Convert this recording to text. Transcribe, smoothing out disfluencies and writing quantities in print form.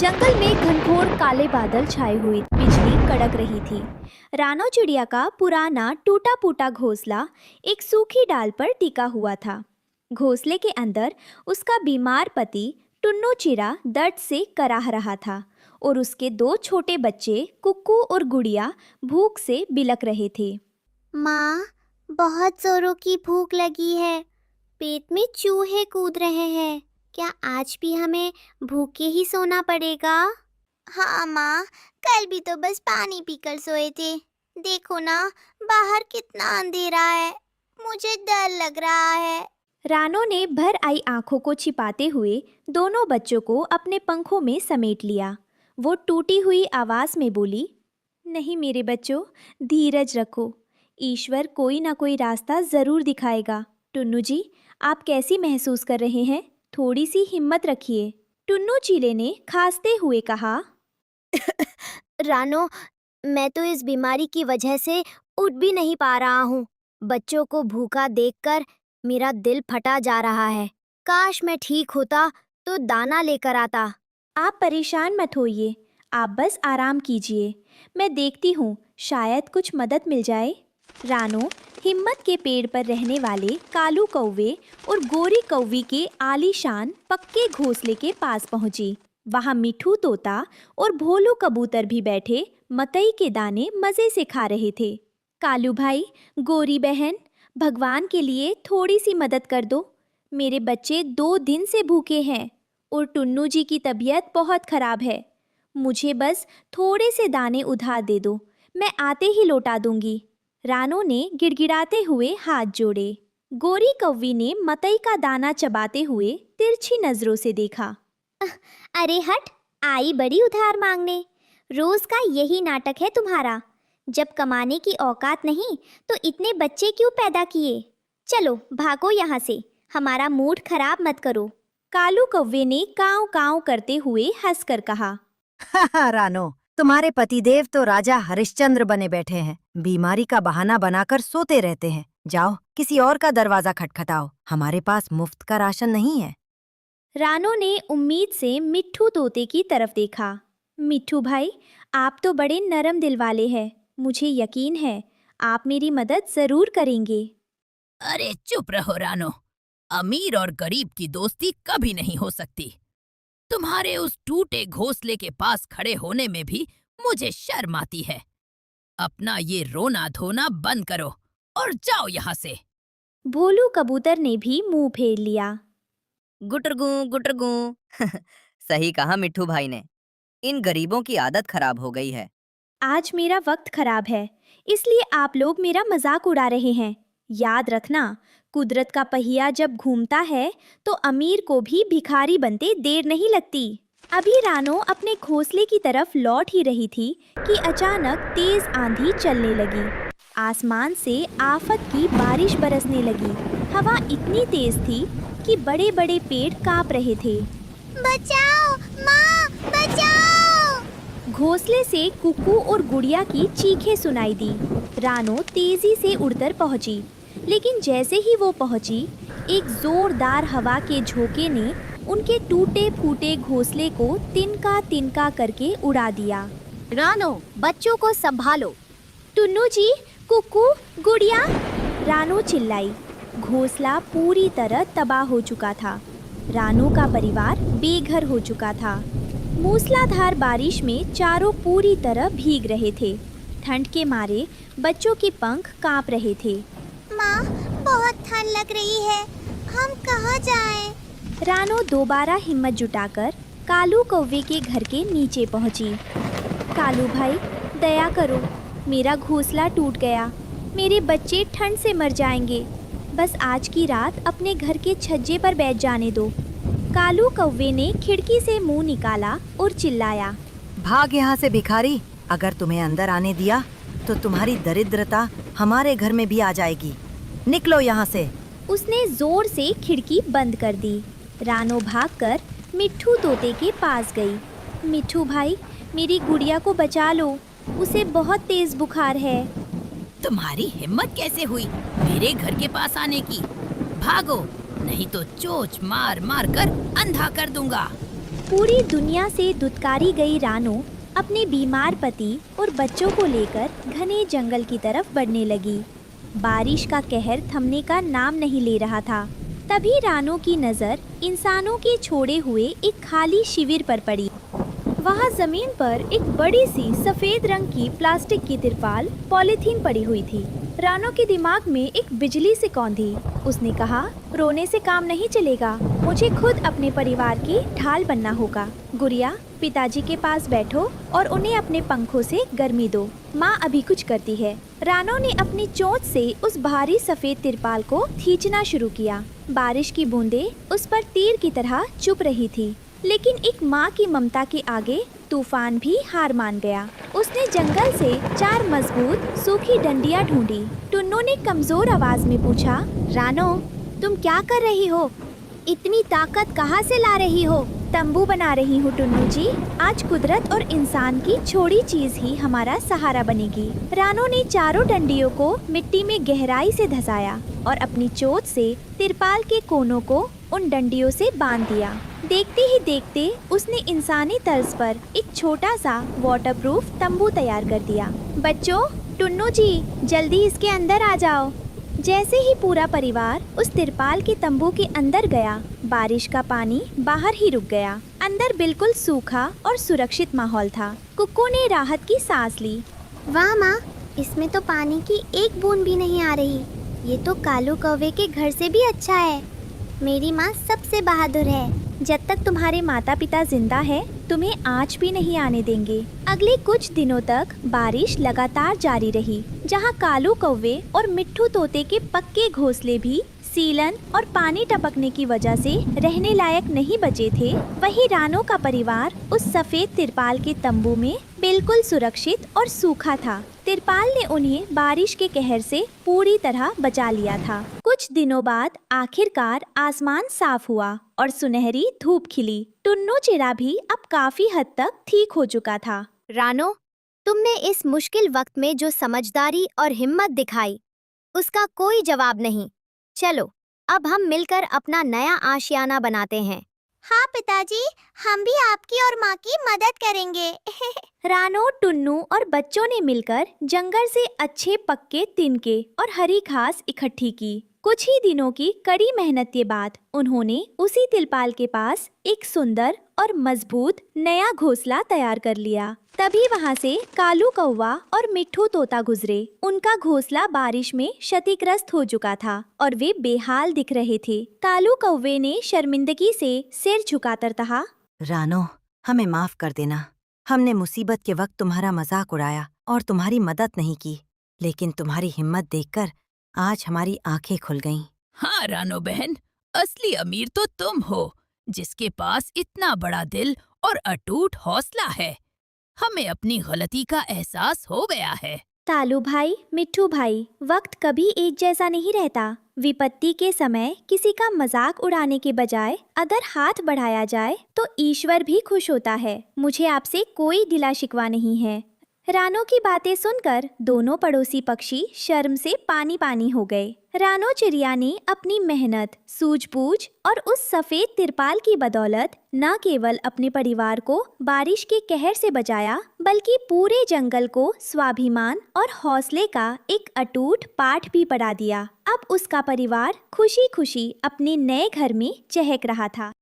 जंगल में घनघोर काले बादल छाए हुए, बिजली कड़क रही थी। रानो चिड़िया का पुराना टूटा फूटा घोंसला एक सूखी डाल पर टिका हुआ था। घोंसले के अंदर उसका बीमार पति टुन्नू चिड़ा दर्द से कराह रहा था और उसके दो छोटे बच्चे कुक्कू और गुड़िया भूख से बिलक रहे थे। माँ, बहुत जोरों की भूख लगी है। पेट में चूहे कूद रहे हैं। क्या आज भी हमें भूखे ही सोना पड़ेगा? हाँ माँ, कल भी तो बस पानी पीकर सोए थे। देखो ना, बाहर कितना अंधेरा है। मुझे डर लग रहा है। रानो ने भर आई आंखों को छिपाते हुए दोनों बच्चों को अपने पंखों में समेट लिया। वो टूटी हुई आवाज में बोली, नहीं मेरे बच्चों, धीरज रखो। ईश्वर कोई ना कोई रास्ता जरूर दिखाएगा। टुन्नू जी, आप कैसी महसूस कर रहे हैं? थोड़ी सी हिम्मत रखिए। टुन्नू चीले ने खांसते हुए कहा। रानो, मैं तो इस बीमारी की वजह से उठ भी नहीं पा रहा हूँ। बच्चों को भूखा देखकर मेरा दिल फटा जा रहा है। काश मैं ठीक होता तो दाना लेकर आता। आप परेशान मत होइए, आप बस आराम कीजिए। मैं देखती हूँ, शायद कुछ मदद मिल जाए। रानो हिम्मत के पेड़ पर रहने वाले कालू कौवे और गोरी कौवी के आलीशान पक्के घोंसले के पास पहुंची। वहां मिठू तोता और भोलू कबूतर भी बैठे मकई के दाने मजे से खा रहे थे। कालू भाई, गोरी बहन, भगवान के लिए थोड़ी सी मदद कर दो। मेरे बच्चे 2 दिन से भूखे हैं और टुन्नू जी की तबीयत बहुत खराब है। मुझे बस थोड़े से दाने उधार दे दो, मैं आते ही लौटा दूंगी। रानो ने गिड़गिड़ाते हुए हाथ जोड़े। गोरी कौवी ने मकई का दाना चबाते हुए तिरछी नजरों से देखा। अरे हट, आई बड़ी उधार मांगने। रोज का यही नाटक है तुम्हारा। जब कमाने की औकात नहीं तो इतने बच्चे क्यों पैदा किए? चलो भागो यहाँ से, हमारा मूड खराब मत करो। कालू कौवे ने काव काव करते हुए हंसकर कहा। रानो, तुम्हारे पतिदेव तो राजा हरिश्चंद्र बने बैठे हैं। बीमारी का बहाना बनाकर सोते रहते हैं। जाओ, किसी और का दरवाजा खटखटाओ। हमारे पास मुफ्त का राशन नहीं है। रानो ने उम्मीद से मिट्ठू तोते की तरफ देखा। मिट्ठू भाई, आप तो बड़े नरम दिल वाले हैं। मुझे यकीन है आप मेरी मदद जरूर करेंगे। अरे चुप रहो रानो, अमीर और गरीब की दोस्ती कभी नहीं हो सकती। तुम्हारे उस टूटे घोंसले के पास खड़े होने में भी मुझे शर्म आती है। अपना ये रोना धोना बंद करो और जाओ यहाँ से। भोलू कबूतर ने भी मुंह फेर लिया। गुटरगू गुटरगू। सही कहा मिट्ठू भाई ने। इन गरीबों की आदत खराब हो गई है। आज मेरा वक्त खराब है, इसलिए आप लोग मेरा मजाक उड़ा रहे हैं। याद रखना, कुदरत का पहिया जब घूमता है तो अमीर को भी भिखारी बनते देर नहीं लगती। अभी रानो अपने घोंसले की तरफ लौट ही रही थी कि अचानक तेज आंधी चलने लगी। आसमान से आफत की बारिश बरसने लगी। हवा इतनी तेज थी कि बड़े बड़े पेड़ कांप रहे थे। बचाओ माँ, बचाओ! घोंसले से कुक्कू और गुड़िया की चीखें सुनाई दी। रानो तेजी से उड़कर पहुंची, लेकिन जैसे ही वो पहुंची, एक जोरदार हवा के झोंके ने उनके टूटे फूटे घोंसले को तिनका तिनका करके उड़ा दिया। रानो, बच्चों को संभालो। टुन्नू जी, कुक्कू, गुड़िया, रानो चिल्लाई। घोंसला पूरी तरह तबाह हो चुका था। रानो का परिवार बेघर हो चुका था। मूसलाधार बारिश में चारों पूरी तरह भीग रहे थे। ठंड के मारे बच्चों के पंख कांप रहे थे। माँ, बहुत ठंड लग रही है। हम कहाँ जाएं? रानो दोबारा हिम्मत जुटाकर कालू कौवे के घर के नीचे पहुंची। कालू भाई, दया करो, मेरा घोंसला टूट गया। मेरे बच्चे ठंड से मर जाएंगे। बस आज की रात अपने घर के छज्जे पर बैठ जाने दो। कालू कौवे ने खिड़की से मुंह निकाला और चिल्लाया। भाग यहाँ से भिखारी। अगर तुम्हें अंदर आने दिया तो तुम्हारी दरिद्रता हमारे घर में भी आ जाएगी। निकलो यहाँ से। उसने जोर से खिड़की बंद कर दी। रानो भागकर मिट्ठू तोते के पास गई। मिट्ठू भाई, मेरी गुड़िया को बचा लो, उसे बहुत तेज बुखार है। तुम्हारी हिम्मत कैसे हुई मेरे घर के पास आने की? भागो, नहीं तो चोंच मार मार कर अंधा कर दूंगा। पूरी दुनिया से दुत्कारी गई रानो अपने बीमार पति और बच्चों को लेकर घने जंगल की तरफ बढ़ने लगी। बारिश का कहर थमने का नाम नहीं ले रहा था। तभी रानो की नज़र इंसानों के छोड़े हुए एक खाली शिविर पर पड़ी। वहाँ जमीन पर एक बड़ी सी सफेद रंग की प्लास्टिक की तिरपाल पॉलीथीन पड़ी हुई थी। रानो के दिमाग में एक बिजली से कौंधी। उसने कहा, रोने से काम नहीं चलेगा, मुझे खुद अपने परिवार की ढाल बनना होगा। गुड़िया, पिताजी के पास बैठो और उन्हें अपने पंखों से गर्मी दो, माँ अभी कुछ करती है। रानो ने अपनी चोंच से उस भारी सफेद तिरपाल को खींचना शुरू किया। बारिश की बूंदें उस पर तीर की तरह चुप रही थी, लेकिन एक माँ की ममता के आगे तूफान भी हार मान गया। उसने जंगल से 4 मजबूत सूखी डंडियाँ ढूंढी। टुन्नू ने कमजोर आवाज में पूछा, रानो, तुम क्या कर रही हो? इतनी ताकत कहाँ से ला रही हो? तंबू बना रही हूँ टुन्नू जी। आज कुदरत और इंसान की छोड़ी चीज ही हमारा सहारा बनेगी। रानो ने चारों डंडियों को मिट्टी में गहराई से धंसाया और अपनी चोट से तिरपाल के कोनों को उन डंडियों से बांध दिया। देखते ही देखते उसने इंसानी तर्ज पर एक छोटा सा वाटरप्रूफ तंबू तैयार कर दिया। बच्चों, टुन्नू जी, जल्दी इसके अंदर आ जाओ। जैसे ही पूरा परिवार उस तिरपाल के तंबू के अंदर गया, बारिश का पानी बाहर ही रुक गया। अंदर बिल्कुल सूखा और सुरक्षित माहौल था। कुक्कू ने राहत की सांस ली। वाह माँ, इसमें तो पानी की एक बूंद भी नहीं आ रही। ये तो कालू कौवे के घर से भी अच्छा है। मेरी माँ सबसे बहादुर है। जब तक तुम्हारे माता पिता जिंदा है, तुम्हें आँच भी नहीं आने देंगे। अगले कुछ दिनों तक बारिश लगातार जारी रही। जहाँ कालू कौवे और मिट्ठू तोते के पक्के घोंसले भी सीलन और पानी टपकने की वजह से रहने लायक नहीं बचे थे, वहीं रानो का परिवार उस सफेद तिरपाल के तंबू में बिल्कुल सुरक्षित और सूखा था। तिरपाल ने उन्हें बारिश के कहर से पूरी तरह बचा लिया था। कुछ दिनों बाद आखिरकार आसमान साफ हुआ और सुनहरी धूप खिली। टुन्नू चिड़ा भी अब काफी हद तक ठीक हो चुका था। रानो, तुमने इस मुश्किल वक्त में जो समझदारी और हिम्मत दिखाई, उसका कोई जवाब नहीं। चलो, अब हम मिलकर अपना नया आशियाना बनाते हैं। हाँ पिताजी, हम भी आपकी और माँ की मदद करेंगे। रानो, टुन्नू और बच्चों ने मिलकर जंगल से अच्छे पक्के तिनके और हरी घास इकट्ठी की। कुछ ही दिनों की कड़ी मेहनत के बाद उन्होंने उसी तिरपाल के पास एक सुंदर और मजबूत नया घोंसला तैयार कर लिया। तभी वहाँ से कालू कौवा और मिट्ठू तोता गुजरे। उनका घोंसला बारिश में क्षतिग्रस्त हो चुका था और वे बेहाल दिख रहे थे। कालू कौवे ने शर्मिंदगी से सिर झुकाकर कहा, रानो, हमें माफ कर देना। हमने मुसीबत के वक्त तुम्हारा मजाक उड़ाया और तुम्हारी मदद नहीं की, लेकिन तुम्हारी हिम्मत देखकर आज हमारी आंखें खुल गईं। हाँ रानो बहन, असली अमीर तो तुम हो, जिसके पास इतना बड़ा दिल और अटूट हौसला है। हमें अपनी गलती का एहसास हो गया है। कालू भाई, मिट्ठू भाई, वक्त कभी एक जैसा नहीं रहता। विपत्ति के समय किसी का मजाक उड़ाने के बजाय अगर हाथ बढ़ाया जाए तो ईश्वर भी खुश होता है। मुझे आपसे कोई गिला शिकवा नहीं है। रानो की बातें सुनकर दोनों पड़ोसी पक्षी शर्म से पानी पानी हो गए। रानो चिड़िया ने अपनी मेहनत, सूझबूझ और उस सफेद तिरपाल की बदौलत न केवल अपने परिवार को बारिश के कहर से बचाया, बल्कि पूरे जंगल को स्वाभिमान और हौसले का एक अटूट पाठ भी पढ़ा दिया। अब उसका परिवार खुशी खुशी अपने नए घर में चहक रहा था।